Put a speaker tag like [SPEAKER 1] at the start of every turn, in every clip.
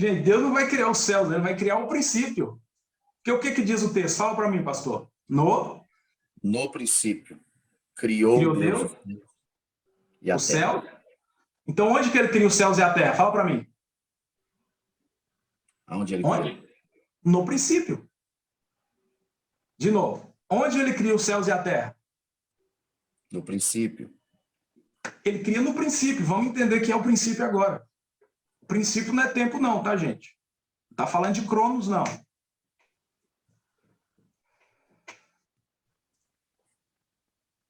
[SPEAKER 1] Gente, Deus não vai criar os céus, ele vai criar o princípio. Porque o que diz o texto? Fala para mim, pastor.
[SPEAKER 2] No princípio, criou Deus e a
[SPEAKER 1] o
[SPEAKER 2] terra.
[SPEAKER 1] céu. Então, onde que ele cria os céus e a terra? Fala para mim.
[SPEAKER 2] Onde ele criou?
[SPEAKER 1] No princípio. De novo. Onde ele cria os céus e a terra?
[SPEAKER 2] No princípio.
[SPEAKER 1] Ele cria no princípio. Vamos entender que é o princípio agora. O princípio não é tempo não, tá, gente? Não está falando de cronos, não.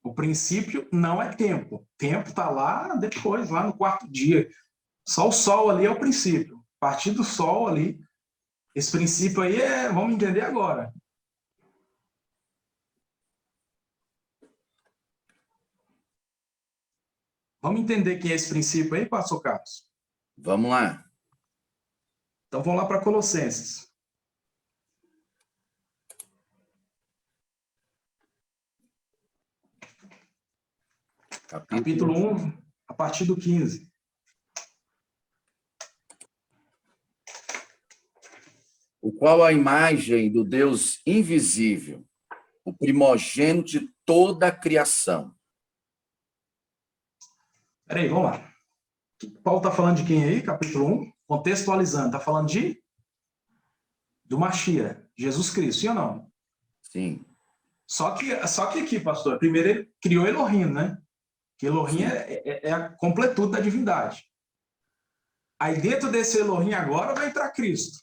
[SPEAKER 1] O princípio não é tempo. Tempo está lá depois, lá no quarto dia. Só o sol ali é o princípio. A partir do sol ali, esse princípio aí vamos entender agora. Vamos entender quem é esse princípio aí, pastor Carlos?
[SPEAKER 2] Vamos lá.
[SPEAKER 1] Então vamos lá para Colossenses. Capítulo 1, a partir do 15.
[SPEAKER 2] O qual a imagem do Deus invisível, o primogênito de toda a criação.
[SPEAKER 1] Peraí, vamos lá. Paulo está falando de quem aí? Capítulo 1, contextualizando. Está falando do Mashiach, Jesus Cristo, sim ou não?
[SPEAKER 2] Sim.
[SPEAKER 1] Só que aqui, pastor, primeiro ele criou Elohim, né? Que Elohim é a completude da divindade. Aí dentro desse Elohim agora vai entrar Cristo.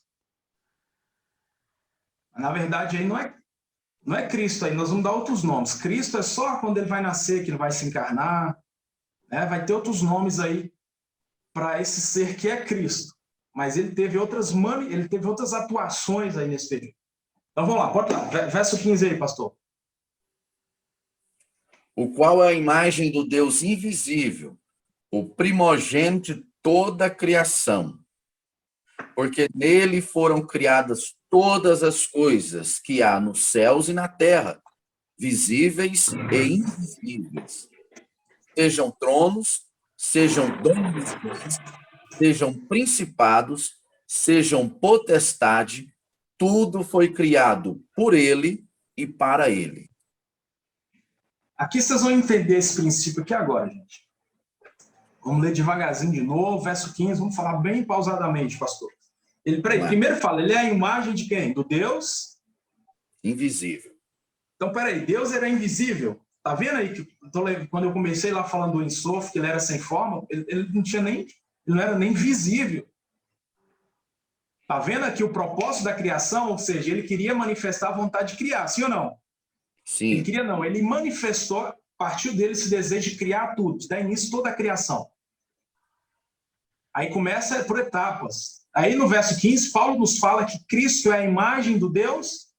[SPEAKER 1] Na verdade, aí não é Cristo, aí nós vamos dar outros nomes. Cristo é só quando ele vai nascer, que ele vai se encarnar, né? Vai ter outros nomes aí para esse ser que é Cristo. Mas ele teve outras atuações aí nesse período. Então vamos lá, pode lá. Verso 15 aí, pastor.
[SPEAKER 2] O qual é a imagem do Deus invisível, o primogênito de toda a criação. Porque nele foram criadas todas as coisas que há nos céus e na terra, visíveis e invisíveis. Sejam tronos, sejam domínios, sejam principados, sejam potestade, tudo foi criado por ele e para ele.
[SPEAKER 1] Aqui vocês vão entender esse princípio aqui agora, gente. Vamos ler devagarzinho de novo, verso 15, vamos falar bem pausadamente, pastor. Primeiro fala, ele é a imagem de quem? Do Deus?
[SPEAKER 2] Invisível.
[SPEAKER 1] Então, peraí, Deus era invisível? Tá vendo aí que quando eu comecei lá falando do Ensof, que ele era sem forma, ele não era nem visível. Tá vendo aqui o propósito da criação? Ou seja, ele queria manifestar a vontade de criar, sim ou não?
[SPEAKER 2] Sim.
[SPEAKER 1] Ele queria não, ele manifestou, partiu dele esse desejo de criar tudo, de dar início a toda a criação. Aí começa por etapas. Aí no verso 15, Paulo nos fala que Cristo é a imagem do Deus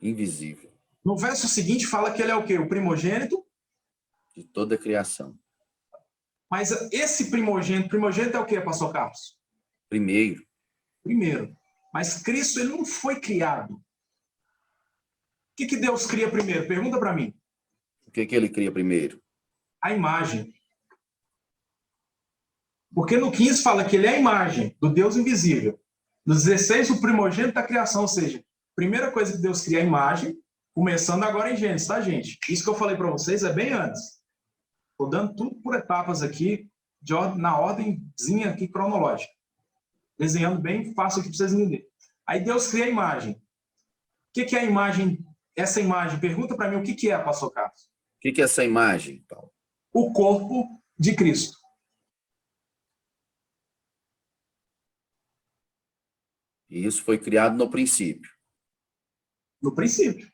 [SPEAKER 2] invisível.
[SPEAKER 1] No verso seguinte fala que ele é o quê? O primogênito
[SPEAKER 2] de toda a criação.
[SPEAKER 1] Mas esse primogênito é o quê, pastor Carlos?
[SPEAKER 2] Primeiro.
[SPEAKER 1] Mas Cristo, ele não foi criado. O que Deus cria primeiro? Pergunta para mim.
[SPEAKER 2] O que ele cria primeiro?
[SPEAKER 1] A imagem. Porque no 15 fala que ele é a imagem do Deus invisível. No 16, o primogênito da criação, ou seja, a primeira coisa que Deus cria é a imagem, começando agora em Gênesis, tá, gente? Isso que eu falei para vocês é bem antes. Estou dando tudo por etapas aqui, na ordemzinha aqui cronológica. Desenhando bem fácil aqui para vocês entenderem. Aí Deus cria a imagem. O que é a imagem? Essa imagem, pergunta para mim o que é, pastor Carlos?
[SPEAKER 2] O que é essa imagem, Paulo?
[SPEAKER 1] O corpo de Cristo.
[SPEAKER 2] E isso foi criado no princípio.
[SPEAKER 1] No princípio.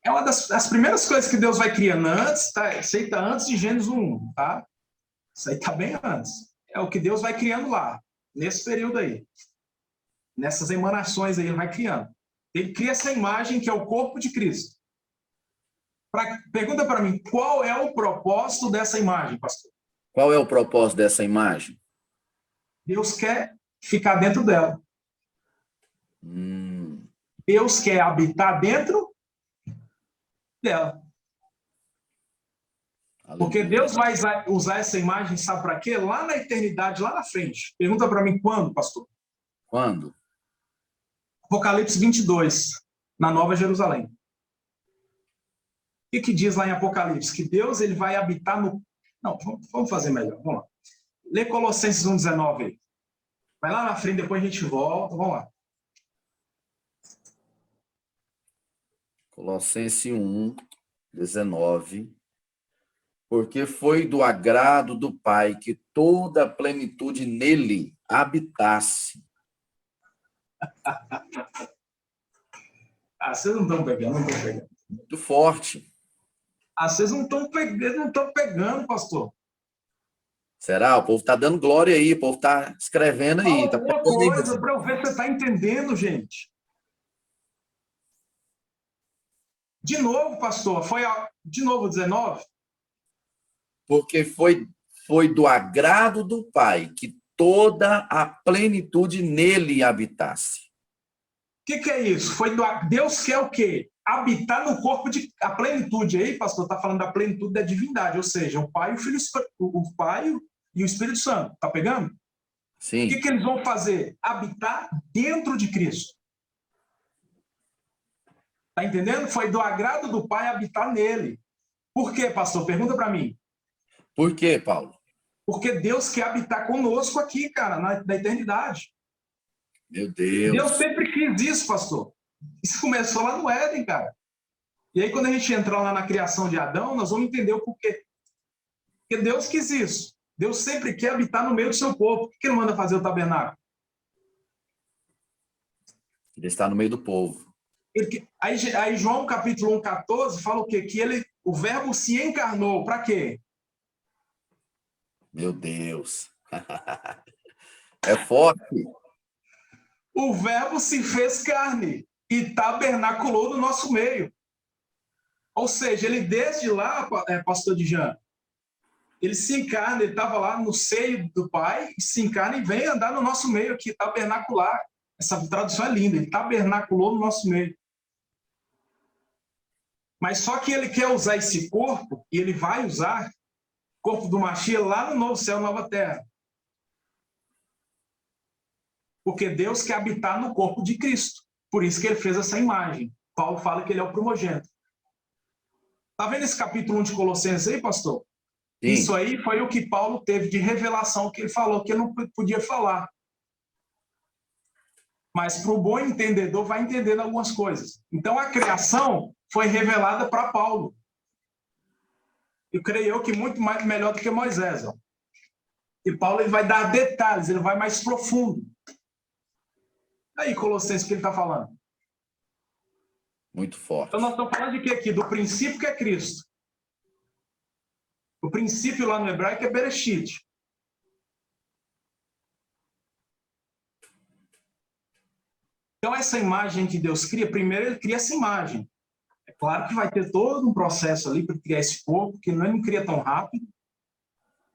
[SPEAKER 1] É uma das primeiras coisas que Deus vai criando antes, tá? Isso aí está antes de Gênesis 1, tá? Isso aí está bem antes. É o que Deus vai criando lá, nesse período aí. Nessas emanações aí, ele vai criando. Ele cria essa imagem que é o corpo de Cristo. Pergunta para mim, qual é o propósito dessa imagem, pastor?
[SPEAKER 2] Qual é o propósito dessa imagem?
[SPEAKER 1] Deus quer ficar dentro dela. Deus quer habitar dentro dela. Porque Deus vai usar essa imagem, sabe para quê? Lá na eternidade, lá na frente. Pergunta para mim quando, pastor?
[SPEAKER 2] Quando?
[SPEAKER 1] Apocalipse 22, na Nova Jerusalém. O que diz lá em Apocalipse? Que Deus ele vai habitar no... Não, vamos fazer melhor. Vamos lá. Lê Colossenses 1,19 aí. Vai lá na frente, depois a gente volta. Vamos lá.
[SPEAKER 2] Colossenses 1:19. Porque foi do agrado do Pai que toda a plenitude nele habitasse.
[SPEAKER 1] Vocês não estão pegando, não estão pegando.
[SPEAKER 2] Muito forte.
[SPEAKER 1] Vocês não estão pegando, pastor.
[SPEAKER 2] Será? O povo está dando glória aí, o povo está escrevendo aí.
[SPEAKER 1] Fala alguma coisa para eu ver se você está entendendo, gente. De novo, pastor, de novo 19?
[SPEAKER 2] Porque foi do agrado do Pai que toda a plenitude nele habitasse.
[SPEAKER 1] O que é isso? Deus quer o quê? Habitar no corpo de... A plenitude aí, pastor, está falando da plenitude da divindade, ou seja, o Pai e o Filho, o Pai e o Espírito Santo. Tá pegando?
[SPEAKER 2] Sim.
[SPEAKER 1] O que eles vão fazer? Habitar dentro de Cristo. Tá entendendo? Foi do agrado do Pai habitar nele. Por quê, pastor? Pergunta para mim.
[SPEAKER 2] Por quê, Paulo?
[SPEAKER 1] Porque Deus quer habitar conosco aqui, cara, na eternidade.
[SPEAKER 2] Meu Deus.
[SPEAKER 1] Deus sempre quis isso, pastor. Isso começou lá no Éden, cara. E aí, quando a gente entrar lá na criação de Adão, nós vamos entender o porquê. Porque Deus quis isso. Deus sempre quer habitar no meio do seu povo. Por que ele manda fazer o tabernáculo?
[SPEAKER 2] Ele está no meio do povo.
[SPEAKER 1] Aí João, capítulo 1:14, fala o quê? Que o verbo se encarnou. Para quê?
[SPEAKER 2] Meu Deus. É forte.
[SPEAKER 1] O verbo se fez carne e tabernaculou no nosso meio. Ou seja, ele desde lá, pastor Djan, ele se encarna, ele estava lá no seio do Pai, se encarna e vem andar no nosso meio aqui, tabernacular. Essa tradução é linda, ele tabernaculou no nosso meio. Mas só que ele quer usar esse corpo, e ele vai usar o corpo do Mashiach lá no novo céu, nova terra. Porque Deus quer habitar no corpo de Cristo. Por isso que ele fez essa imagem. Paulo fala que ele é o primogênito. Está vendo esse capítulo 1 de Colossenses aí, pastor? Sim. Isso aí foi o que Paulo teve de revelação, que ele falou que ele não podia falar. Mas para o bom entendedor vai entendendo algumas coisas. Então a criação foi revelada para Paulo. Eu creio que muito melhor do que Moisés. Ó. E Paulo ele vai dar detalhes, ele vai mais profundo. Aí, Colossenses, o que ele está falando?
[SPEAKER 2] Muito forte.
[SPEAKER 1] Então nós estamos falando de quê aqui? Do princípio que é Cristo. O princípio lá no hebraico é Bereshit. Então essa imagem que Deus cria, primeiro ele cria essa imagem. É claro que vai ter todo um processo ali para criar esse corpo, porque ele não cria tão rápido.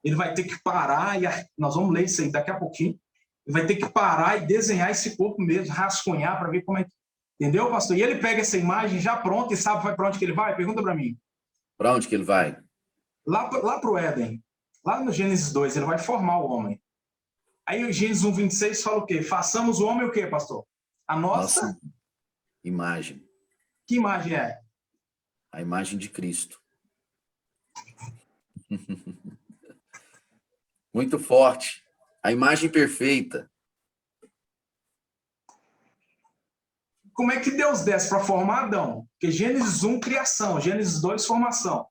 [SPEAKER 1] Ele vai ter que parar, e nós vamos ler isso aí daqui a pouquinho. Ele vai ter que parar e desenhar esse corpo mesmo, rascunhar para ver como é que... Entendeu, pastor? E ele pega essa imagem já pronta e sabe para onde que ele vai? Pergunta para mim.
[SPEAKER 2] Para onde que ele vai?
[SPEAKER 1] Lá para o Éden. Lá no Gênesis 2, ele vai formar o homem. Aí o Gênesis 1:26 fala o quê? Façamos o homem o quê, pastor? A nossa
[SPEAKER 2] imagem.
[SPEAKER 1] Que imagem é?
[SPEAKER 2] A imagem de Cristo. Muito forte. A imagem perfeita.
[SPEAKER 1] Como é que Deus desce para formar Adão? Porque Gênesis 1, criação. Gênesis 2, formação.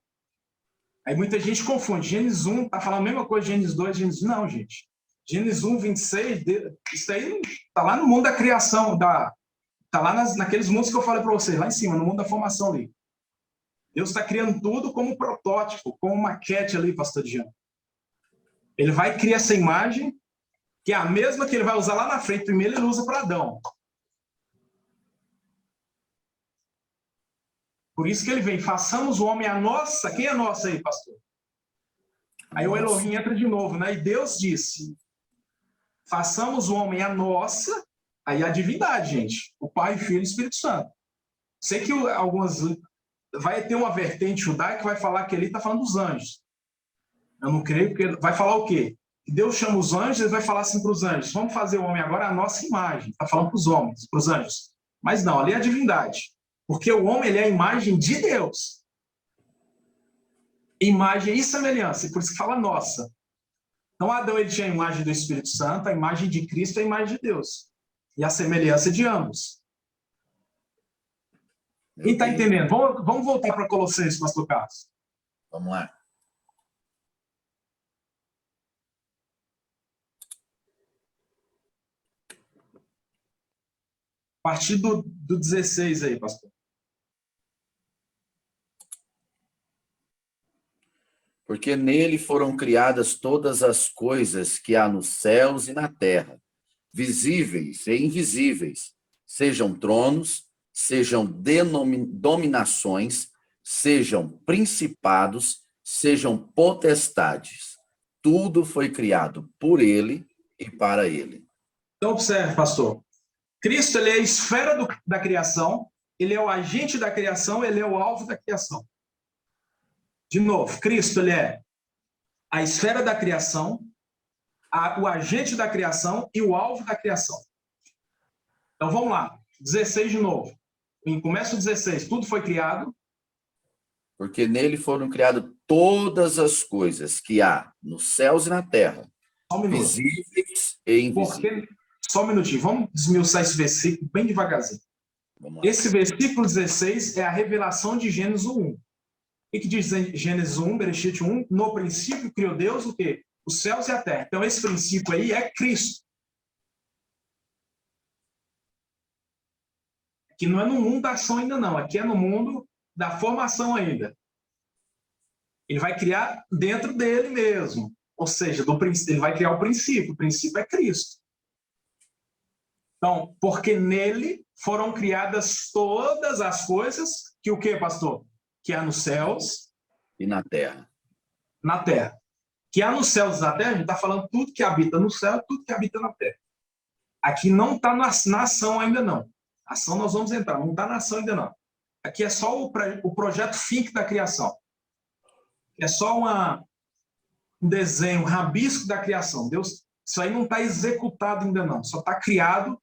[SPEAKER 1] Aí muita gente confunde. Gênesis 1 está falando a mesma coisa, Gênesis 2, Gênesis... Não, gente. Gênesis 1:26, isso aí está lá no mundo da criação, está lá naqueles mundos que eu falei para vocês, lá em cima, no mundo da formação ali. Deus está criando tudo como protótipo, como maquete ali, pastor Jean. Ele vai criar essa imagem, que é a mesma que ele vai usar lá na frente. Primeiro ele usa para Adão. Por isso que ele vem, façamos o homem a nossa... Quem é a nossa aí, pastor? Aí o Elohim entra de novo, né? E Deus disse, façamos o homem a nossa... Aí a divindade, gente. O Pai, Filho e Espírito Santo. Sei que algumas... Vai ter uma vertente judaica que vai falar que ele está falando dos anjos. Eu não creio, porque vai falar o quê? Deus chama os anjos, ele vai falar assim para os anjos, vamos fazer o homem agora a nossa imagem. Está falando para os homens, para os anjos. Mas não, ali é a divindade. Porque o homem, ele é a imagem de Deus. Imagem e semelhança, e por isso que fala nossa. Então, Adão, ele tinha a imagem do Espírito Santo, a imagem de Cristo, a imagem de Deus. E a semelhança de ambos. Quem está entendendo? Vamos voltar para Colossenses, pastor Carlos.
[SPEAKER 2] Vamos lá.
[SPEAKER 1] A partir do 16 aí, pastor.
[SPEAKER 2] Porque nele foram criadas todas as coisas que há nos céus e na terra, visíveis e invisíveis, sejam tronos, sejam dominações, sejam principados, sejam potestades. Tudo foi criado por ele e para ele.
[SPEAKER 1] Então, observe, pastor. Cristo, ele é a esfera da criação, ele é o agente da criação, ele é o alvo da criação. De novo, Cristo, ele é a esfera da criação, o agente da criação e o alvo da criação. Então, vamos lá. 16 de novo. Começa o 16. Tudo foi criado.
[SPEAKER 2] Porque nele foram criadas todas as coisas que há nos céus e na terra, visíveis e invisíveis.
[SPEAKER 1] Só um minutinho. Vamos desmiuçar esse versículo bem devagarzinho. Esse versículo 16 é a revelação de Gênesis 1. O que diz em Gênesis 1, Bereshit 1? No princípio criou Deus o quê? Os céus e a terra. Então, esse princípio aí é Cristo. Aqui não é no mundo da ação ainda não. Aqui é no mundo da formação ainda. Ele vai criar dentro dele mesmo. Ou seja, ele vai criar o princípio. O princípio é Cristo. Então, porque nele foram criadas todas as coisas que o quê, pastor? Que há nos céus
[SPEAKER 2] e na terra.
[SPEAKER 1] Na terra. Que há nos céus e na terra, a gente está falando tudo que habita no céu, tudo que habita na terra. Aqui não está na ação ainda não. A ação nós vamos entrar, não está na ação ainda não. Aqui é só o projeto FINC da criação. É só um desenho, um rabisco da criação. Deus, isso aí não está executado ainda não. Só está criado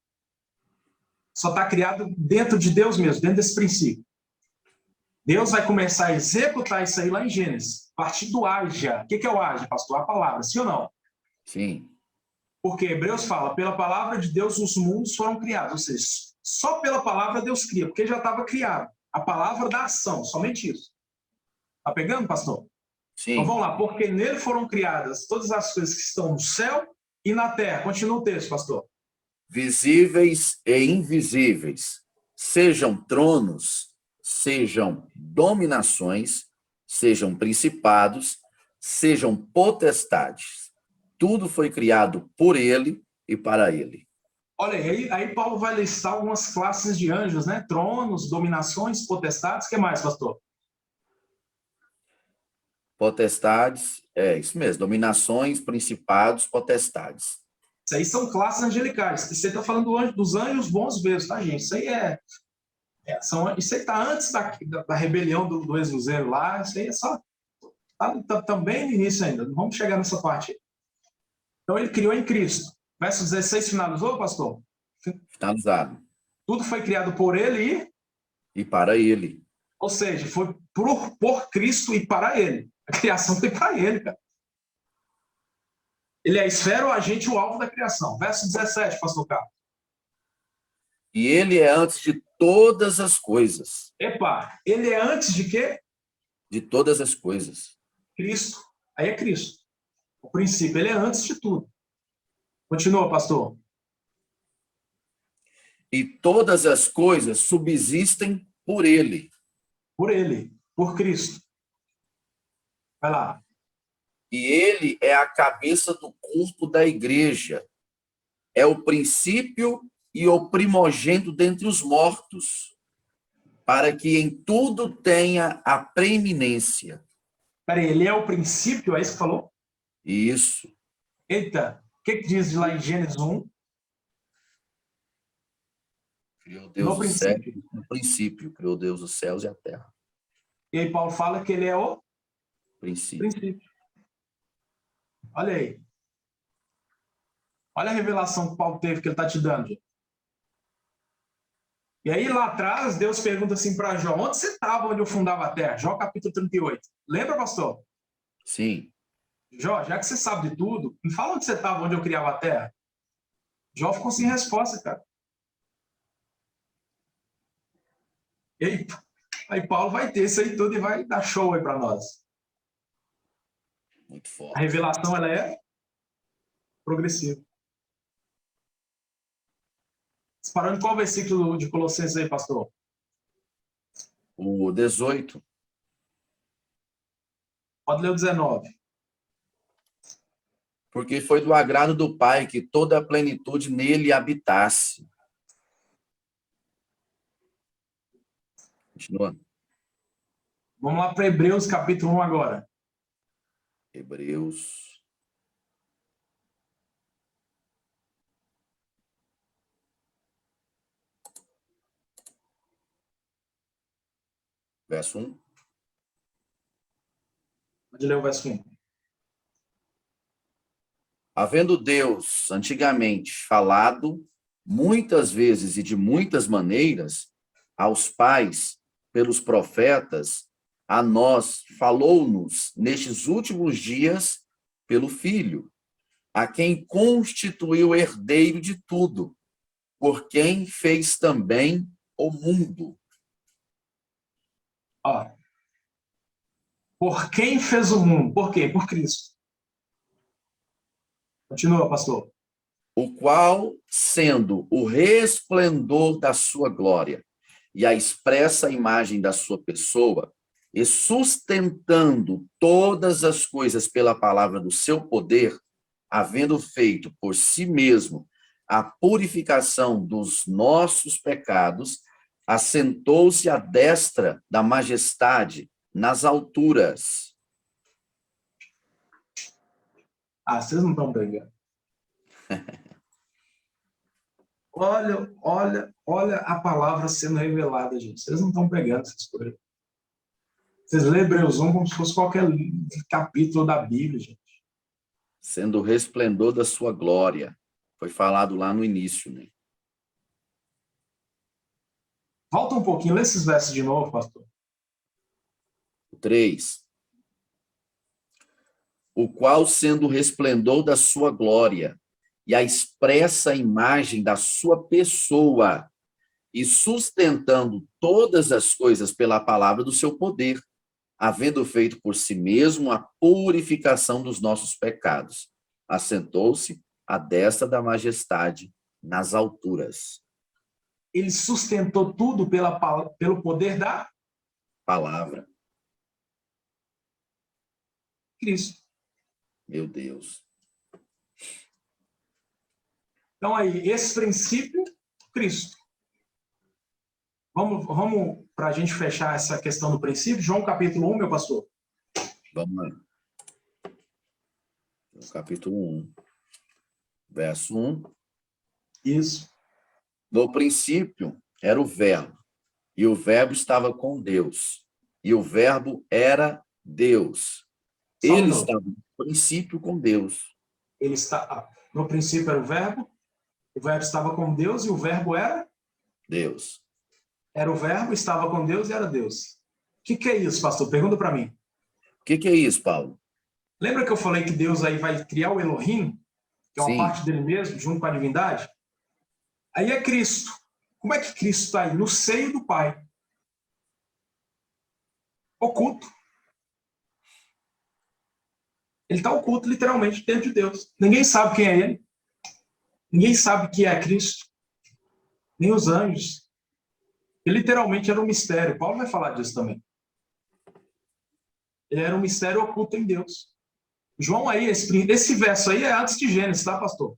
[SPEAKER 1] dentro de Deus mesmo, dentro desse princípio. Deus vai começar a executar isso aí lá em Gênesis, a partir do haja. O que é o haja, pastor? A palavra, sim ou não?
[SPEAKER 2] Sim.
[SPEAKER 1] Porque Hebreus fala, pela palavra de Deus os mundos foram criados. Ou seja, só pela palavra Deus cria, porque já estava criado. A palavra da ação, somente isso. Está pegando, pastor?
[SPEAKER 2] Sim.
[SPEAKER 1] Então vamos lá, porque nele foram criadas todas as coisas que estão no céu e na terra. Continua o texto, pastor.
[SPEAKER 2] Visíveis e invisíveis, sejam tronos, sejam dominações, sejam principados, sejam potestades. Tudo foi criado por ele e para ele.
[SPEAKER 1] Olha, aí Paulo vai listar algumas classes de anjos, né? Tronos, dominações, potestades. O que mais, pastor?
[SPEAKER 2] Potestades, é isso mesmo, dominações, principados, potestades.
[SPEAKER 1] Isso aí são classes angelicais. Você está falando dos anjos bons mesmo, tá, gente? Isso aí isso aí está antes da rebelião do ex-luzeiro lá. Isso aí é só. Está também no início ainda. Não vamos chegar nessa parte. Então, ele criou em Cristo. Verso 16 finalizou, pastor?
[SPEAKER 2] Finalizado.
[SPEAKER 1] Tudo foi criado por ele
[SPEAKER 2] e para ele.
[SPEAKER 1] Ou seja, foi por Cristo e para ele. A criação foi para ele, cara. Ele é a esfera, o agente, o alvo da criação. Verso 17, pastor Carlos.
[SPEAKER 2] E ele é antes de todas as coisas.
[SPEAKER 1] Epa, ele é antes de quê?
[SPEAKER 2] De todas as coisas.
[SPEAKER 1] Cristo. Aí é Cristo. O princípio, ele é antes de tudo. Continua, pastor.
[SPEAKER 2] E todas as coisas subsistem por ele.
[SPEAKER 1] Por ele, por Cristo. Vai lá.
[SPEAKER 2] E ele é a cabeça do corpo da igreja. É o princípio e o primogênito dentre os mortos, para que em tudo tenha a preeminência.
[SPEAKER 1] Peraí, ele é o princípio, é isso que falou?
[SPEAKER 2] Isso.
[SPEAKER 1] Eita, o que diz lá em Gênesis 1?
[SPEAKER 2] Criou Deus o céu, no princípio, criou Deus os céus e a terra.
[SPEAKER 1] E aí Paulo fala que ele é o
[SPEAKER 2] princípio.
[SPEAKER 1] Olha aí. Olha a revelação que Paulo teve, que ele está te dando. Gente. E aí, lá atrás, Deus pergunta assim para Jó, onde você estava onde eu fundava a terra? Jó, capítulo 38. Lembra, pastor?
[SPEAKER 2] Sim.
[SPEAKER 1] Jó, já que você sabe de tudo, me fala onde você estava onde eu criava a terra. Jó ficou sem resposta, cara. E aí Paulo vai ter isso aí tudo e vai dar show aí para nós.
[SPEAKER 2] Muito forte.
[SPEAKER 1] A revelação, ela é progressiva. Parando qual versículo de Colossenses aí, pastor?
[SPEAKER 2] O 18.
[SPEAKER 1] Pode ler o 19.
[SPEAKER 2] Porque foi do agrado do Pai que toda a plenitude nele habitasse. Continua.
[SPEAKER 1] Vamos lá para Hebreus, capítulo 1 agora.
[SPEAKER 2] Hebreus. Verso 1.
[SPEAKER 1] Pode ler o verso 1.
[SPEAKER 2] Havendo Deus, antigamente, falado muitas vezes e de muitas maneiras aos pais pelos profetas, a nós falou-nos nestes últimos dias pelo Filho, a quem constituiu herdeiro de tudo, por quem fez também o mundo.
[SPEAKER 1] Ó. Por quem fez o mundo? Por quê? Por Cristo. Continua, pastor.
[SPEAKER 2] O qual, sendo o resplendor da sua glória e a expressa imagem da sua pessoa, e sustentando todas as coisas pela palavra do seu poder, havendo feito por si mesmo a purificação dos nossos pecados, assentou-se à destra da majestade nas alturas.
[SPEAKER 1] Ah, vocês não estão pegando. Olha a palavra sendo revelada, gente. Vocês não estão pegando essas coisas. Vocês lêem Hebreus 1 como se fosse qualquer capítulo da Bíblia, gente.
[SPEAKER 2] Sendo o resplendor da sua glória. Foi falado lá no início, né?
[SPEAKER 1] Volta um pouquinho, lê esses versos de novo, pastor.
[SPEAKER 2] 3. O qual, sendo o resplendor da sua glória e a expressa imagem da sua pessoa, e sustentando todas as coisas pela palavra do seu poder, havendo feito por si mesmo a purificação dos nossos pecados, assentou-se à destra da majestade nas alturas.
[SPEAKER 1] Ele sustentou tudo pelo poder da
[SPEAKER 2] Palavra.
[SPEAKER 1] Cristo.
[SPEAKER 2] Meu Deus.
[SPEAKER 1] Então aí, esse princípio, Cristo. Vamos para a gente fechar essa questão do princípio. João capítulo 1, meu pastor.
[SPEAKER 2] Vamos lá. No capítulo 1, verso 1.
[SPEAKER 1] Isso.
[SPEAKER 2] No princípio era o Verbo, e o Verbo estava com Deus, e o Verbo era Deus. Ele estava no princípio com Deus.
[SPEAKER 1] Ele está, no princípio era o Verbo estava com Deus e o Verbo era?
[SPEAKER 2] Deus.
[SPEAKER 1] Era o Verbo, estava com Deus e era Deus. O que é isso, pastor? Pergunta para mim.
[SPEAKER 2] O que é isso, Paulo?
[SPEAKER 1] Lembra que eu falei que Deus aí vai criar o Elohim, que é uma
[SPEAKER 2] Sim.
[SPEAKER 1] parte dele mesmo, junto com a divindade? Aí é Cristo. Como é que Cristo está aí? No seio do Pai. Oculto. Ele está oculto, literalmente, dentro de Deus. Ninguém sabe quem é ele. Ninguém sabe quem é Cristo. Nem os anjos. Ele literalmente era um mistério. Paulo vai falar disso também. Ele era um mistério oculto em Deus. João aí, esse verso aí é antes de Gênesis, tá, pastor?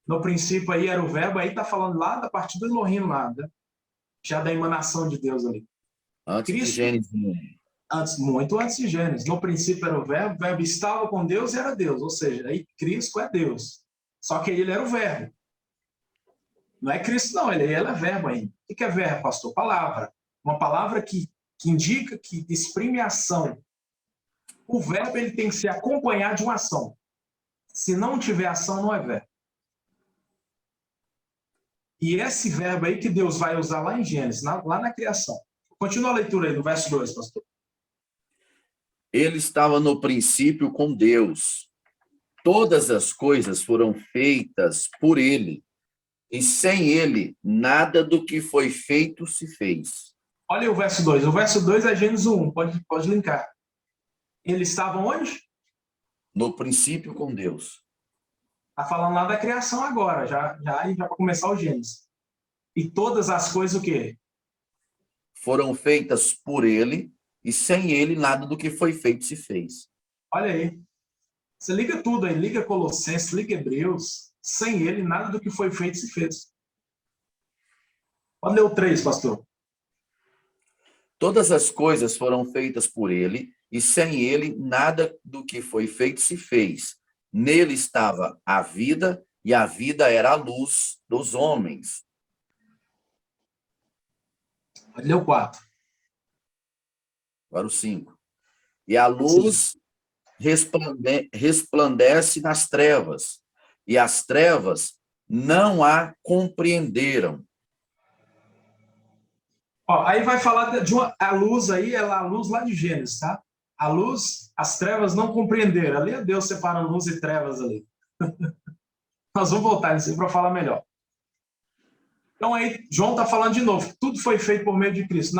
[SPEAKER 1] No princípio aí era o Verbo, aí tá falando lá da parte do Elohim lá, né? Já da emanação de Deus ali.
[SPEAKER 2] Antes
[SPEAKER 1] Cristo,
[SPEAKER 2] de Gênesis.
[SPEAKER 1] muito antes de Gênesis. No princípio era o Verbo estava com Deus e era Deus. Ou seja, aí Cristo é Deus. Só que ele era o Verbo. Não é Cristo, não, ele é Verbo ainda. O que é Verbo, pastor? Palavra. Uma palavra que indica, que exprime a ação. O verbo ele tem que ser acompanhado de uma ação. Se não tiver ação, não é verbo. E esse verbo aí que Deus vai usar lá em Gênesis, lá na criação. Continua a leitura aí do verso 2, pastor.
[SPEAKER 2] Ele estava no princípio com Deus. Todas as coisas foram feitas por ele. E sem ele, nada do que foi feito se fez.
[SPEAKER 1] Olha aí o verso 2. O verso 2 é Gênesis 1. Pode linkar. Eles estavam onde?
[SPEAKER 2] No princípio com Deus.
[SPEAKER 1] Está falando lá da criação agora, já para começar o Gênesis. E todas as coisas o quê?
[SPEAKER 2] Foram feitas por ele, e sem ele, nada do que foi feito se fez.
[SPEAKER 1] Olha aí. Você liga tudo aí, liga Colossenses, liga Hebreus. Sem ele, nada do que foi feito se fez. Pode ler o 3, pastor.
[SPEAKER 2] Todas as coisas foram feitas por ele, e sem ele, nada do que foi feito se fez. Nele estava a vida, e a vida era a luz dos homens.
[SPEAKER 1] Pode ler o 4.
[SPEAKER 2] Agora o 5. E a luz resplandece nas trevas, e as trevas não a compreenderam.
[SPEAKER 1] Ó, aí vai falar a luz aí, é a luz lá de Gênesis, tá? A luz, as trevas não compreenderam. Ali é Deus separando luz e trevas ali. Nós vamos voltar nisso aí para falar melhor. Então aí, João está falando de novo, que tudo foi feito por meio de Cristo.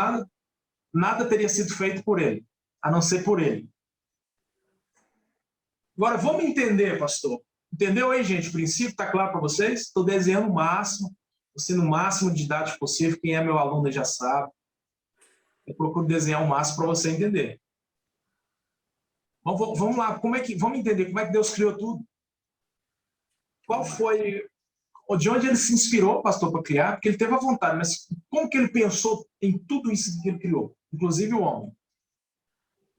[SPEAKER 1] Nada teria sido feito por ele, a não ser por ele. Agora, vamos entender, pastor. Entendeu aí, gente? O princípio está claro para vocês? Estou desenhando o máximo, no máximo de dados possível. Quem é meu aluno já sabe. Eu procuro desenhar o máximo para você entender. Vamos lá, vamos entender como é que Deus criou tudo? Qual foi, de onde ele se inspirou, pastor, para criar? Porque ele teve a vontade, mas como que ele pensou em tudo isso que ele criou? Inclusive o homem.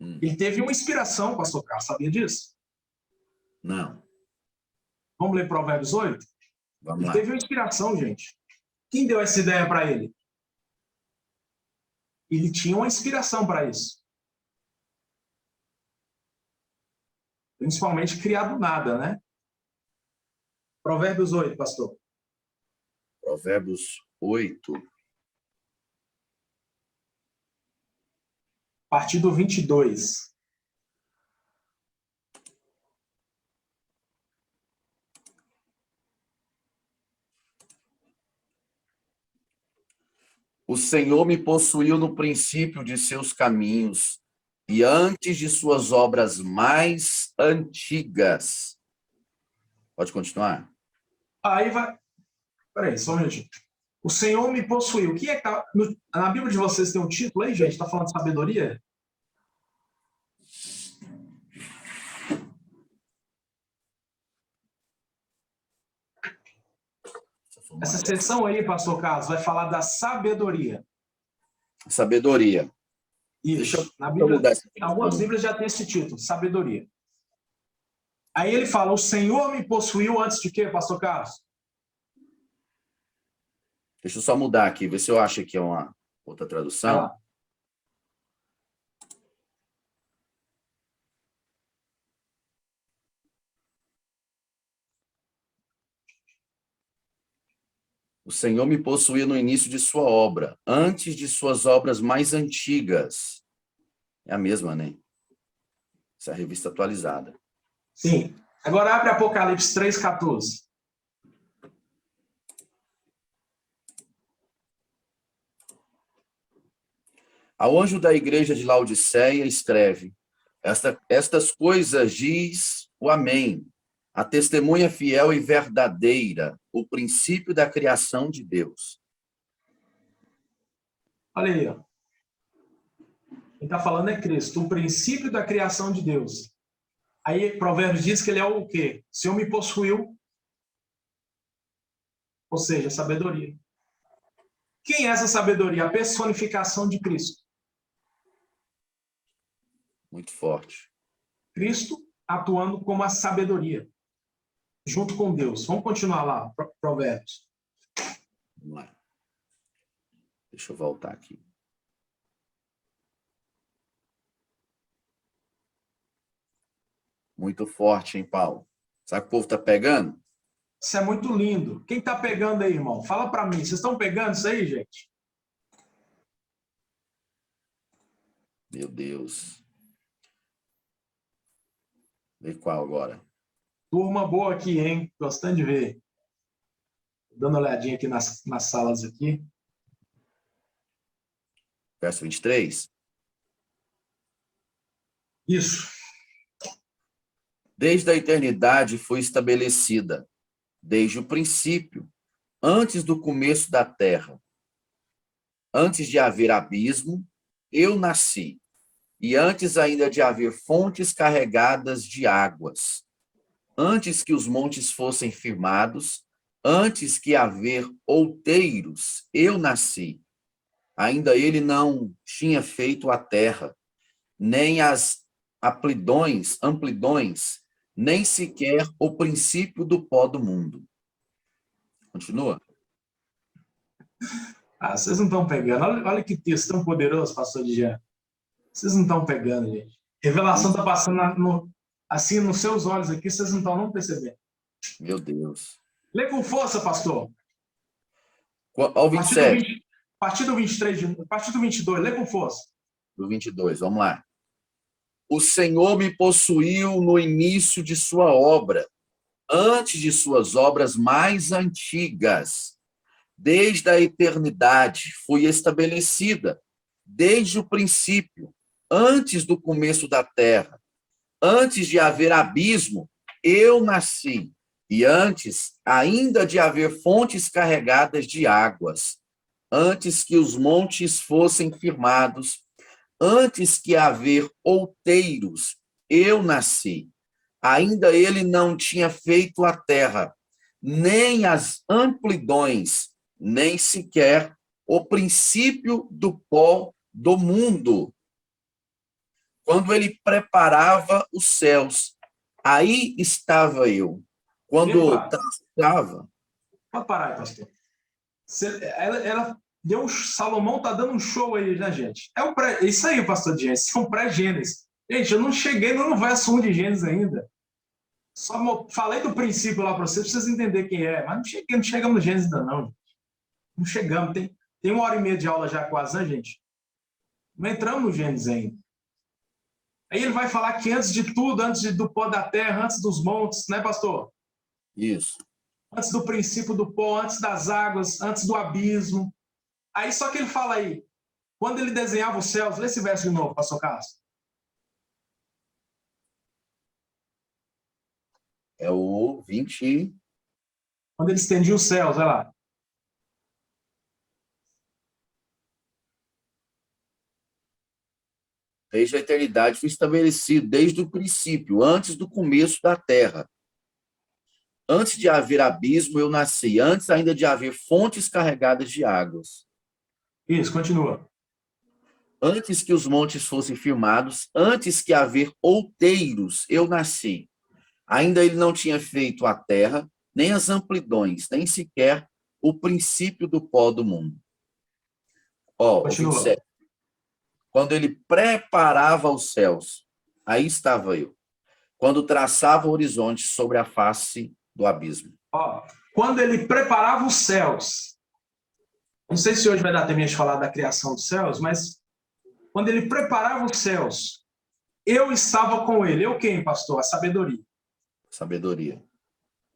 [SPEAKER 1] Ele teve uma inspiração, pastor Carlos, sabia disso?
[SPEAKER 2] Não.
[SPEAKER 1] Vamos ler Provérbios 8?
[SPEAKER 2] Vamos lá.
[SPEAKER 1] Ele teve uma inspiração, gente. Quem deu essa ideia para ele? Ele tinha uma inspiração para isso. Principalmente criado nada, né? Provérbios 8, pastor.
[SPEAKER 2] Provérbios 8.
[SPEAKER 1] A partir do 22.
[SPEAKER 2] O Senhor me possuiu no princípio de seus caminhos e antes de suas obras mais antigas. Pode continuar?
[SPEAKER 1] Aí vai. Peraí, só um minutinho. O Senhor me possuiu. O que é que tá... Na Bíblia de vocês tem um título aí, gente? Está falando de sabedoria? Essa seção aí, pastor Carlos, vai falar da sabedoria.
[SPEAKER 2] Sabedoria.
[SPEAKER 1] Isso. Na Bíblia, algumas Bíblias já tem esse título, sabedoria. Aí ele fala, o Senhor me possuiu antes de quê, pastor Carlos?
[SPEAKER 2] Deixa eu só mudar aqui, ver se eu acho aqui uma outra tradução. O Senhor me possuiu no início de sua obra, antes de suas obras mais antigas. É a mesma, né? Essa é a revista atualizada.
[SPEAKER 1] Sim. Agora abre Apocalipse 3,14.
[SPEAKER 2] Ao anjo da igreja de Laodiceia escreve, estas coisas diz o Amém, a testemunha fiel e verdadeira, o princípio da criação de Deus.
[SPEAKER 1] Olha aí, ó. Quem está falando é Cristo, o princípio da criação de Deus. Aí Provérbios diz que ele é o quê? O Senhor me possuiu, ou seja, sabedoria. Quem é essa sabedoria? A personificação de Cristo.
[SPEAKER 2] Muito forte.
[SPEAKER 1] Cristo atuando como a sabedoria, junto com Deus. Vamos continuar lá, Provérbios.
[SPEAKER 2] Vamos lá. Deixa eu voltar aqui. Muito forte, hein, Paulo? Sabe o que o povo está pegando?
[SPEAKER 1] Isso é muito lindo. Quem está pegando aí, irmão? Fala para mim. Vocês estão pegando isso aí, gente?
[SPEAKER 2] Meu Deus. Vê qual agora?
[SPEAKER 1] Turma boa aqui, hein? Gostando de ver. Dando uma olhadinha aqui nas salas aqui.
[SPEAKER 2] Verso 23.
[SPEAKER 1] Isso.
[SPEAKER 2] Desde a eternidade foi estabelecida, desde o princípio, antes do começo da terra. Antes de haver abismo, eu nasci, e antes ainda de haver fontes carregadas de águas. Antes que os montes fossem firmados, antes que haver outeiros, eu nasci. Ainda ele não tinha feito a terra, nem as amplidões, nem sequer o princípio do pó do mundo. Continua.
[SPEAKER 1] Ah, vocês não estão pegando. Olha que texto tão poderoso, pastor Jean. Vocês não estão pegando, gente. Revelação está passando assim nos seus olhos aqui, vocês não estão não percebendo.
[SPEAKER 2] Meu Deus.
[SPEAKER 1] Lê com força, pastor.
[SPEAKER 2] Ao 27.
[SPEAKER 1] Partido 22, lê com força.
[SPEAKER 2] Do 22, vamos lá. O Senhor me possuiu no início de sua obra, antes de suas obras mais antigas. Desde a eternidade fui estabelecida, desde o princípio, antes do começo da terra. Antes de haver abismo, eu nasci, e antes ainda de haver fontes carregadas de águas. Antes que os montes fossem firmados, antes que haver outeiros, eu nasci. Ainda ele não tinha feito a terra, nem as amplidões, nem sequer o princípio do pó do mundo. Quando ele preparava os céus, aí estava eu. Quando traçava...
[SPEAKER 1] Pode parar aí, pastor. Ela deu Salomão está dando um show aí, né, gente? Isso aí, pastor Gênesis, é um pré-Gênesis. Gente, eu não cheguei no verso 1 de Gênesis ainda. Só falei do princípio lá para vocês entenderem quem é, mas não chegamos no Gênesis ainda não. Gente. Não chegamos. Tem 1h30 de aula já quase, né, gente? Não entramos no Gênesis ainda. Aí ele vai falar que antes de tudo, antes do pó da terra, antes dos montes, né, pastor?
[SPEAKER 2] Isso.
[SPEAKER 1] Antes do princípio do pó, antes das águas, antes do abismo. Aí só que ele fala aí, quando ele desenhava os céus, lê esse verso de novo, pastor Carlos.
[SPEAKER 2] É o 20.
[SPEAKER 1] Quando ele estendia os céus, olha lá.
[SPEAKER 2] Desde a eternidade foi estabelecido, desde o princípio, antes do começo da terra. Antes de haver abismo, eu nasci. Antes ainda de haver fontes carregadas de águas.
[SPEAKER 1] Isso, continua.
[SPEAKER 2] Antes que os montes fossem firmados, antes que haver outeiros, eu nasci. Ainda ele não tinha feito a terra, nem as amplidões, nem sequer o princípio do pó do mundo. Ó, o 27. Quando ele preparava os céus, aí estava eu. Quando traçava o horizonte sobre a face do abismo.
[SPEAKER 1] Ó, quando ele preparava os céus, não sei se hoje vai dar tempo de falar da criação dos céus, mas quando ele preparava os céus, eu estava com ele. Eu quem, pastor? A sabedoria.
[SPEAKER 2] Sabedoria.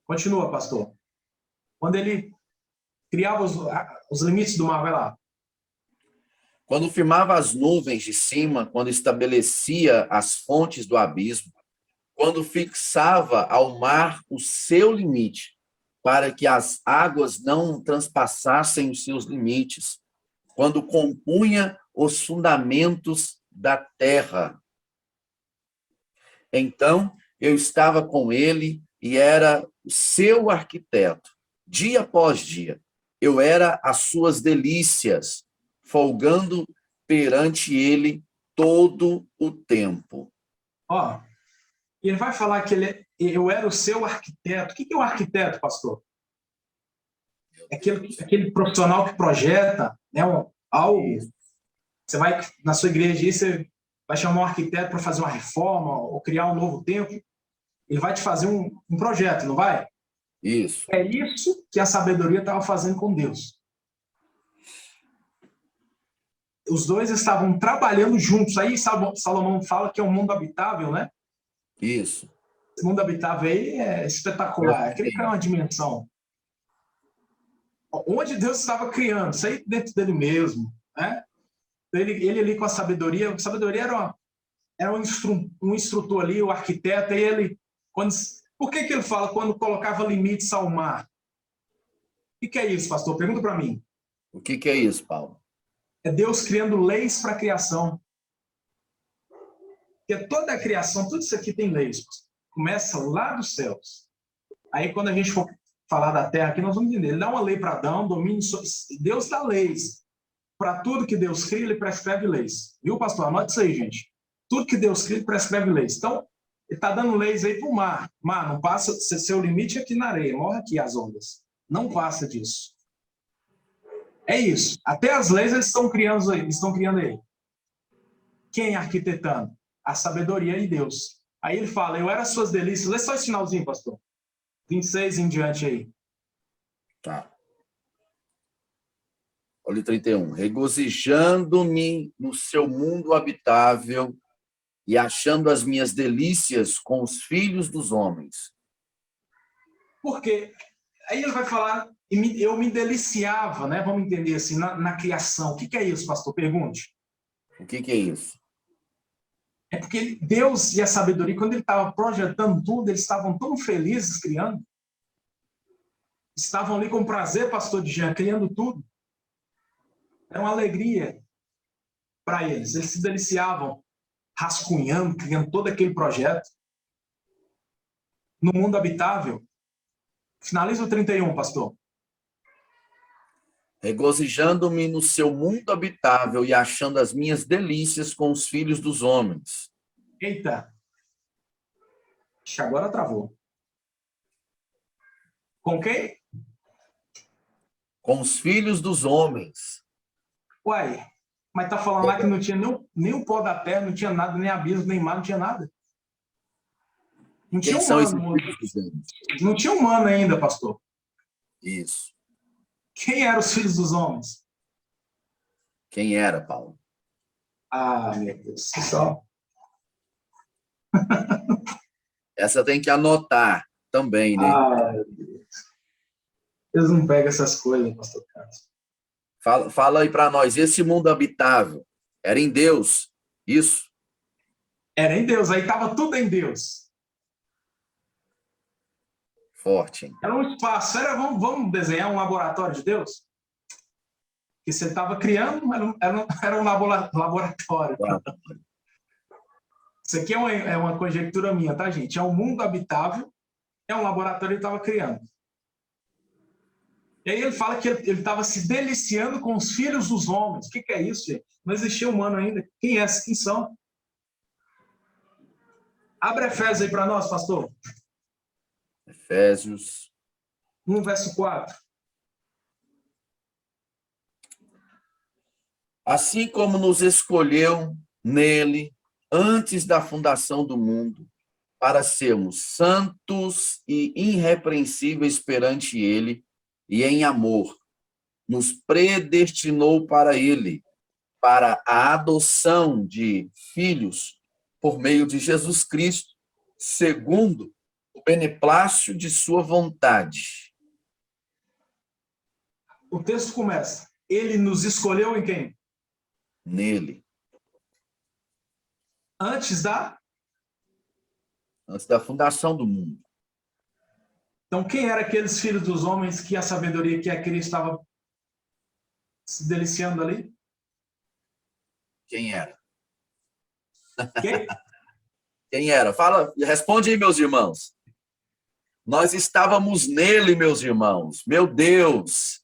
[SPEAKER 1] Continua, pastor. Quando ele criava os limites do mar, vai lá.
[SPEAKER 2] Quando firmava as nuvens de cima, quando estabelecia as fontes do abismo, quando fixava ao mar o seu limite, para que as águas não transpassassem os seus limites, quando compunha os fundamentos da terra. Então, eu estava com ele e era o seu arquiteto, dia após dia. Eu era as suas delícias, folgando perante ele todo o tempo.
[SPEAKER 1] Ó, ele vai falar que eu era o seu arquiteto. O que é um arquiteto, pastor? É aquele profissional que projeta, né, algo. Você vai na sua igreja e você vai chamar um arquiteto para fazer uma reforma ou criar um novo templo. Ele vai te fazer um projeto, não vai?
[SPEAKER 2] Isso.
[SPEAKER 1] É isso que a sabedoria estava fazendo com Deus. Os dois estavam trabalhando juntos. Aí Salomão fala que é um mundo habitável, né?
[SPEAKER 2] Isso.
[SPEAKER 1] Esse mundo habitável aí é espetacular. Aquele que é uma dimensão. Onde Deus estava criando, isso aí dentro dele mesmo, né? Ele ali com a sabedoria era um instrutor ali, o arquiteto, e ele, por que ele fala quando colocava limites ao mar? O que é isso, pastor? Pergunta para mim.
[SPEAKER 2] O que é isso, Paulo?
[SPEAKER 1] É Deus criando leis para a criação. Porque toda a criação, tudo isso aqui tem leis. Começa lá dos céus. Aí quando a gente for falar da terra aqui, nós vamos entender. Ele dá uma lei para Adão, domínio. Deus dá leis. Para tudo que Deus cria, ele prescreve leis. Viu, pastor? Anote isso aí, gente. Tudo que Deus cria, ele prescreve leis. Então, ele está dando leis aí para o mar. Mar, não passa, seu limite é aqui na areia, morre aqui as ondas. Não passa disso. É isso. Até as leis eles estão criando aí. Quem arquitetando? A sabedoria de Deus. Aí ele fala, eu era suas delícias. Lê só esse finalzinho, pastor. 26 em diante aí.
[SPEAKER 2] Tá. Olha o 31. Regozijando-me no seu mundo habitável e achando as minhas delícias com os filhos dos homens.
[SPEAKER 1] Por quê? Aí ele vai falar, eu me deliciava, né? Vamos entender assim, na criação. O que é isso, pastor? Pergunte.
[SPEAKER 2] O que é isso?
[SPEAKER 1] É porque Deus e a sabedoria, quando ele estava projetando tudo, eles estavam tão felizes criando. Estavam ali com prazer, pastor Jean, criando tudo. Era uma alegria para eles. Eles se deliciavam, rascunhando, criando todo aquele projeto. No mundo habitável. Finaliza o 31, pastor.
[SPEAKER 2] Regozijando-me no seu mundo habitável e achando as minhas delícias com os filhos dos homens.
[SPEAKER 1] Eita. Agora travou. Com quem?
[SPEAKER 2] Com os filhos dos homens.
[SPEAKER 1] Uai, mas tá falando lá que não tinha nem o pó da terra, não tinha nada, nem abismo, nem mar, não tinha nada. Não tinha
[SPEAKER 2] Quem são esses
[SPEAKER 1] humano.
[SPEAKER 2] filhos dos homens?
[SPEAKER 1] Não tinha humano ainda, pastor.
[SPEAKER 2] Isso.
[SPEAKER 1] Quem eram os filhos dos homens?
[SPEAKER 2] Quem era, Paulo?
[SPEAKER 1] Ah, meu Deus. Só.
[SPEAKER 2] Essa tem que anotar também, né?
[SPEAKER 1] Ah, meu Deus. Eles não pegam essas coisas, pastor Carlos.
[SPEAKER 2] Fala aí para nós, esse mundo habitável era em Deus, isso?
[SPEAKER 1] Era em Deus, aí estava tudo em Deus.
[SPEAKER 2] Forte, hein?
[SPEAKER 1] Era um espaço, vamos desenhar um laboratório de Deus? Que você estava criando, era um laboratório. Isso aqui é uma conjectura minha, tá, gente? É um mundo habitável, é um laboratório que ele estava criando. E aí ele fala que ele estava se deliciando com os filhos dos homens. O que é isso, gente? Não existia humano ainda. Quem são? Abre Efésios aí para nós, pastor.
[SPEAKER 2] Efésios
[SPEAKER 1] 1, verso 4.
[SPEAKER 2] Assim como nos escolheu nele antes da fundação do mundo, para sermos santos e irrepreensíveis perante ele, e em amor, nos predestinou para ele, para a adoção de filhos por meio de Jesus Cristo, segundo o beneplácito de sua vontade.
[SPEAKER 1] O texto começa. Ele nos escolheu em quem?
[SPEAKER 2] Nele.
[SPEAKER 1] Antes da
[SPEAKER 2] fundação do mundo.
[SPEAKER 1] Então, quem eram aqueles filhos dos homens que a sabedoria que é Cristo estava se deliciando ali?
[SPEAKER 2] Quem era?
[SPEAKER 1] Quem?
[SPEAKER 2] Quem era? Fala, responde aí, meus irmãos. Nós estávamos nele, meus irmãos. Meu Deus!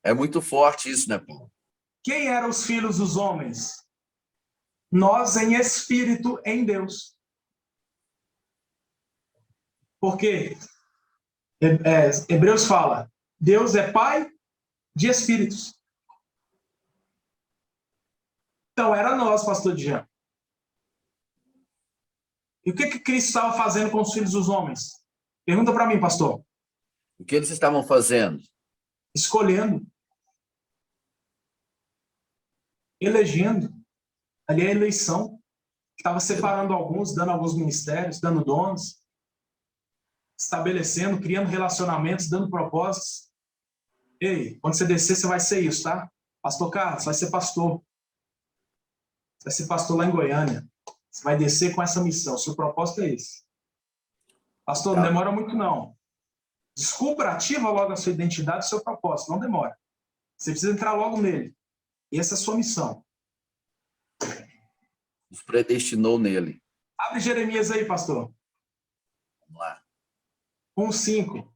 [SPEAKER 2] É muito forte isso, né, Paulo?
[SPEAKER 1] Quem eram os filhos dos homens? Nós em espírito em Deus. Porque Hebreus fala, Deus é pai de espíritos. Então era nós, pastor Jean. E o que que Cristo estava fazendo com os filhos dos homens? Pergunta para mim, pastor.
[SPEAKER 2] O que eles estavam fazendo?
[SPEAKER 1] Escolhendo, elegendo. Ali é a eleição. Estava separando alguns, dando alguns ministérios, dando dons, estabelecendo, criando relacionamentos, dando propósitos. Ei, quando você descer, você vai ser isso, tá? Pastor Carlos, vai ser pastor. Você vai ser pastor lá em Goiânia. Você vai descer com essa missão. O seu propósito é esse. Pastor, não demora muito, não. Descubra, ativa logo a sua identidade e o seu propósito. Não demora. Você precisa entrar logo nele. E essa é a sua missão.
[SPEAKER 2] Nos predestinou nele.
[SPEAKER 1] Abre Jeremias aí, pastor.
[SPEAKER 2] Vamos lá.
[SPEAKER 1] 1:5.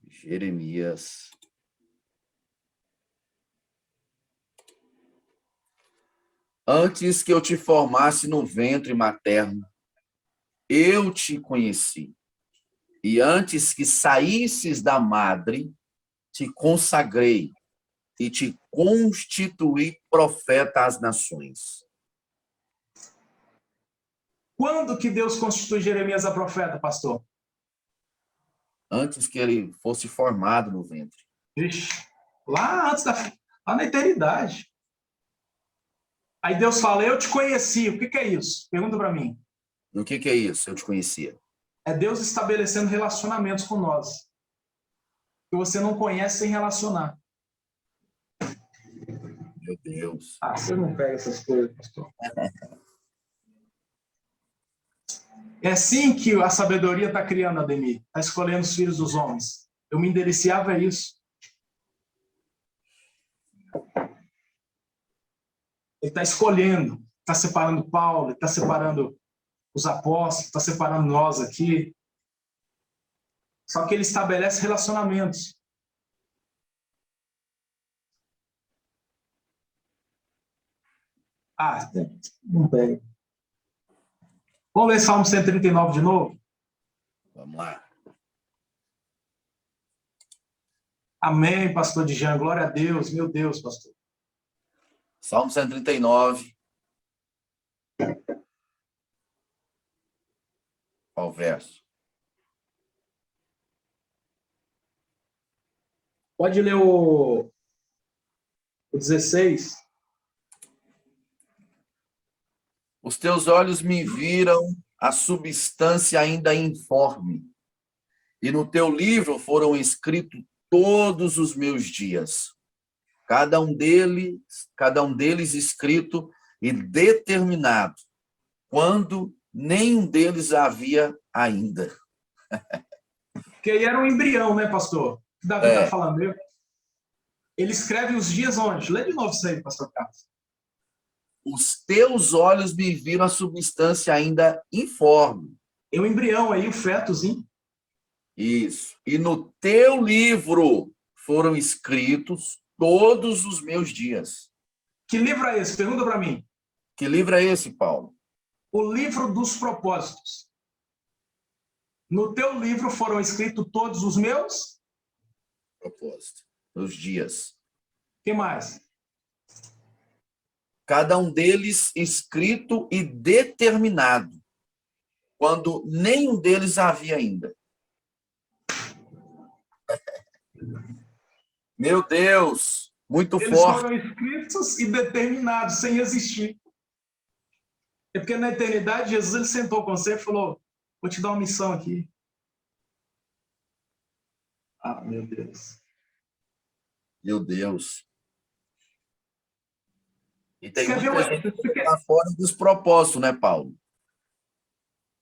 [SPEAKER 2] Jeremias. Antes que eu te formasse no ventre materno, eu te conheci. E antes que saísses da madre, te consagrei e te constituí profeta às nações.
[SPEAKER 1] Quando que Deus constitui Jeremias a profeta, pastor?
[SPEAKER 2] Antes que ele fosse formado no ventre.
[SPEAKER 1] Ixi, lá antes lá na eternidade. Aí Deus fala, eu te conheci. O que que é isso? Pergunta para mim.
[SPEAKER 2] O que é isso? Eu te conhecia.
[SPEAKER 1] É Deus estabelecendo relacionamentos com nós. Que você não conhece sem relacionar.
[SPEAKER 2] Meu Deus.
[SPEAKER 1] Ah, você não pega essas coisas, pastor. É assim que a sabedoria está criando, Ademir. Está escolhendo os filhos dos homens. Eu me deliciava a isso. Ele está escolhendo. Está separando Paulo, está separando os apóstolos, está separando nós aqui. Só que ele estabelece relacionamentos. Ah, não pega. Vamos ler Salmo 139 de novo?
[SPEAKER 2] Vamos lá.
[SPEAKER 1] Amém, pastor Djan. Glória a Deus. Meu Deus, pastor.
[SPEAKER 2] Salmo 139. Qual verso?
[SPEAKER 1] Pode ler o 16.
[SPEAKER 2] Os teus olhos me viram a substância ainda informe, e no teu livro foram escritos todos os meus dias, cada um deles escrito e determinado, quando nenhum deles havia ainda.
[SPEAKER 1] Que aí era um embrião, né, pastor? Que Davi está falando. Ele escreve os dias onde? Lê de novo isso aí, pastor Carlos.
[SPEAKER 2] Os teus olhos me viram a substância ainda informe.
[SPEAKER 1] É o embrião aí, o fetozinho.
[SPEAKER 2] Isso. E no teu livro foram escritos todos os meus dias.
[SPEAKER 1] Que livro é esse? Pergunta para mim.
[SPEAKER 2] Que livro é esse, Paulo?
[SPEAKER 1] O livro dos propósitos. No teu livro foram escritos todos os meus?
[SPEAKER 2] Propósito. Os dias.
[SPEAKER 1] O que mais?
[SPEAKER 2] Cada um deles escrito e determinado, quando nenhum deles havia ainda. Meu Deus, muito
[SPEAKER 1] Eles
[SPEAKER 2] forte.
[SPEAKER 1] foram escritos e determinados, sem existir. É porque na eternidade, Jesus ele sentou com você e falou, vou te dar uma missão aqui. Ah, meu Deus.
[SPEAKER 2] Meu Deus. E tem
[SPEAKER 1] Você quer ver
[SPEAKER 2] muita gente
[SPEAKER 1] você
[SPEAKER 2] que está fora dos propósitos, né, Paulo?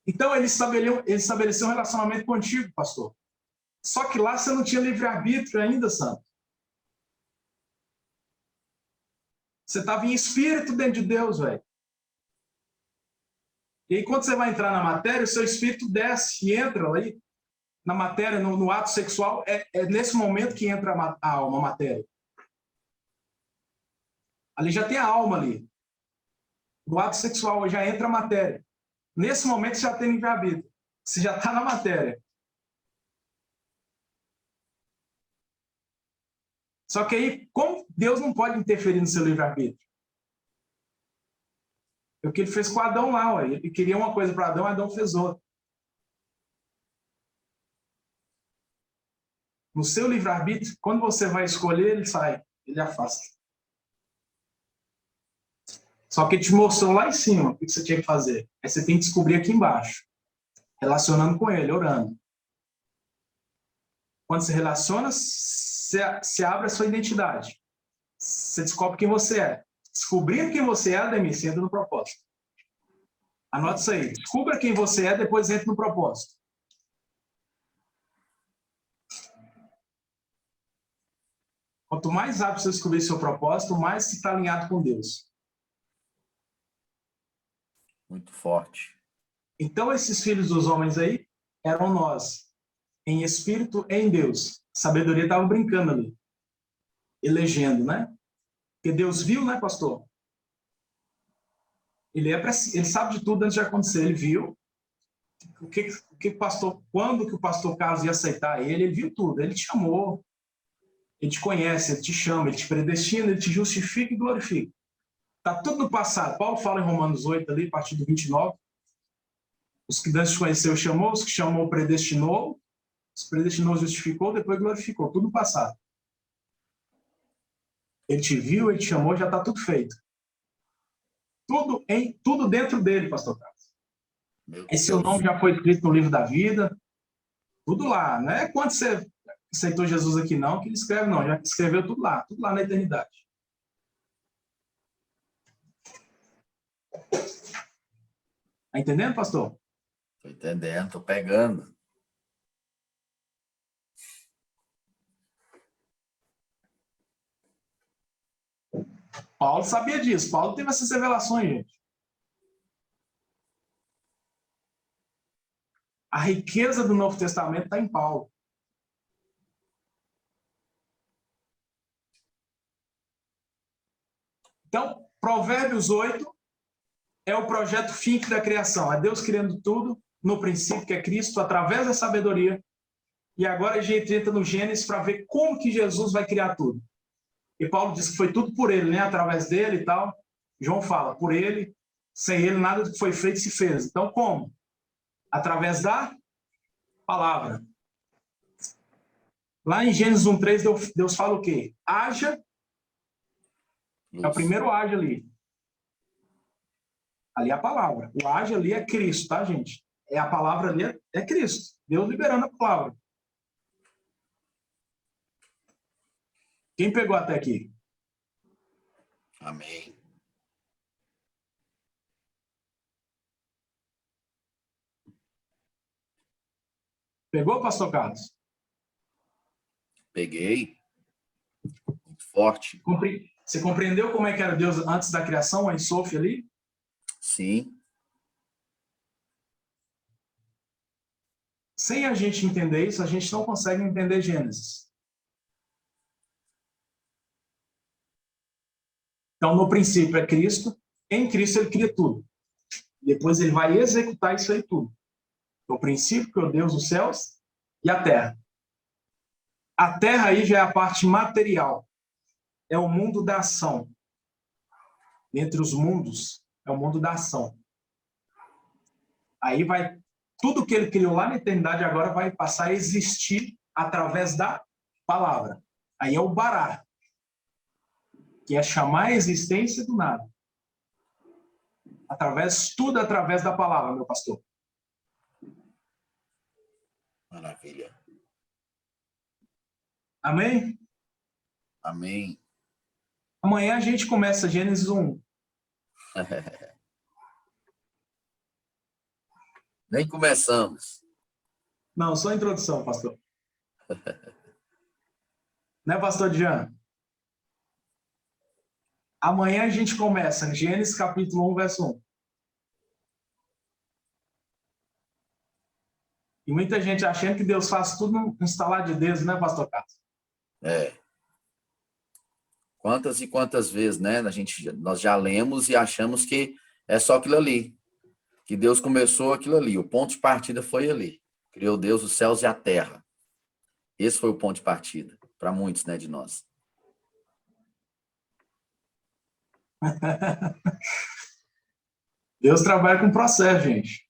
[SPEAKER 1] Então, ele estabeleceu um relacionamento contigo, pastor. Só que lá você não tinha livre-arbítrio ainda, santo. Você estava em espírito dentro de Deus, velho. E aí, quando você vai entrar na matéria, o seu espírito desce e entra aí na matéria, no ato sexual. É nesse momento que entra a alma, a matéria. Ali já tem a alma ali. No ato sexual já entra a matéria. Nesse momento, você já tem livre-arbítrio. Você já está na matéria. Só que aí, como Deus não pode interferir no seu livre-arbítrio? É o que ele fez com Adão lá, ué. Ele queria uma coisa para Adão, Adão fez outra. No seu livre-arbítrio, quando você vai escolher, ele sai, ele afasta. Só que ele te mostrou lá em cima o que você tinha que fazer. Aí você tem que descobrir aqui embaixo, relacionando com ele, orando. Quando você relaciona, você abre a sua identidade. Você descobre quem você é. Descobrir quem você é, Ademir, você entra no propósito. Anote isso aí. Descubra quem você é, depois entra no propósito. Quanto mais rápido você descobrir seu propósito, mais você está alinhado com Deus.
[SPEAKER 2] Muito forte.
[SPEAKER 1] Então, esses filhos dos homens aí eram nós, em espírito e em Deus. A sabedoria estava brincando ali, elegendo, né? Porque Deus viu, né, pastor? Ele sabe de tudo antes de acontecer. Ele viu o que o pastor, quando que o pastor Carlos ia aceitar ele viu tudo. Ele te chamou, ele te conhece, ele te chama, ele te predestina, ele te justifica e glorifica. Está tudo no passado. Paulo fala em Romanos 8, ali, a partir do 29. Os que antes conheceu, chamou. Os que chamou, predestinou. Os predestinou, justificou. Depois glorificou. Tudo no passado. Ele te viu, ele te chamou, já está tudo feito. Tudo dentro dele, pastor Carlos. Esse seu nome já foi escrito no livro da vida. Tudo lá. Não é quando você aceitou Jesus aqui, não, que ele escreve, não. Já escreveu tudo lá na eternidade. Tá entendendo, pastor?
[SPEAKER 2] Estou entendendo, estou pegando.
[SPEAKER 1] Paulo sabia disso. Paulo teve essas revelações, gente. A riqueza do Novo Testamento está em Paulo. Então, Provérbios 8 é o projeto fim da criação. É Deus criando tudo no princípio, que é Cristo, através da sabedoria. E agora a gente entra no Gênesis para ver como que Jesus vai criar tudo. E Paulo diz que foi tudo por ele, né? Através dele e tal. João fala, por ele, sem ele, nada do que foi feito se fez. Então, como? Através da palavra. Lá em Gênesis 1:3, Deus fala o quê? Haja. É o primeiro haja ali. Ali é a palavra. O haja ali é Cristo, tá, gente? É a palavra ali, é Cristo. Deus liberando a palavra. Quem pegou até aqui?
[SPEAKER 2] Amém.
[SPEAKER 1] Pegou, pastor Carlos?
[SPEAKER 2] Peguei. Muito forte.
[SPEAKER 1] Você compreendeu como é que era Deus antes da criação, a Ensof ali?
[SPEAKER 2] Sim.
[SPEAKER 1] Sem a gente entender isso, a gente não consegue entender Gênesis. Então, no princípio é Cristo, em Cristo ele cria tudo. Depois ele vai executar isso aí tudo. No princípio criou Deus os céus e a terra. A terra aí já é a parte material. É o mundo da ação. Entre os mundos, é o mundo da ação. Aí vai, tudo que ele criou lá na eternidade agora vai passar a existir através da palavra. Aí é o Bará, que é chamar a existência do nada. Tudo através da palavra, meu pastor.
[SPEAKER 2] Maravilha.
[SPEAKER 1] Amém?
[SPEAKER 2] Amém.
[SPEAKER 1] Amanhã a gente começa Gênesis 1.
[SPEAKER 2] Nem começamos.
[SPEAKER 1] Não, só a introdução, pastor. Né, pastor Jean? Amanhã a gente começa Gênesis capítulo 1, verso 1. E muita gente achando que Deus faz tudo num estalar de dedos, né, pastor Carlos?
[SPEAKER 2] É. Quantas e quantas vezes, né? Nós já lemos e achamos que é só aquilo ali. Que Deus começou aquilo ali. O ponto de partida foi ali. Criou Deus os céus e a terra. Esse foi o ponto de partida. Para muitos, né, de nós.
[SPEAKER 1] Deus trabalha com processo, gente.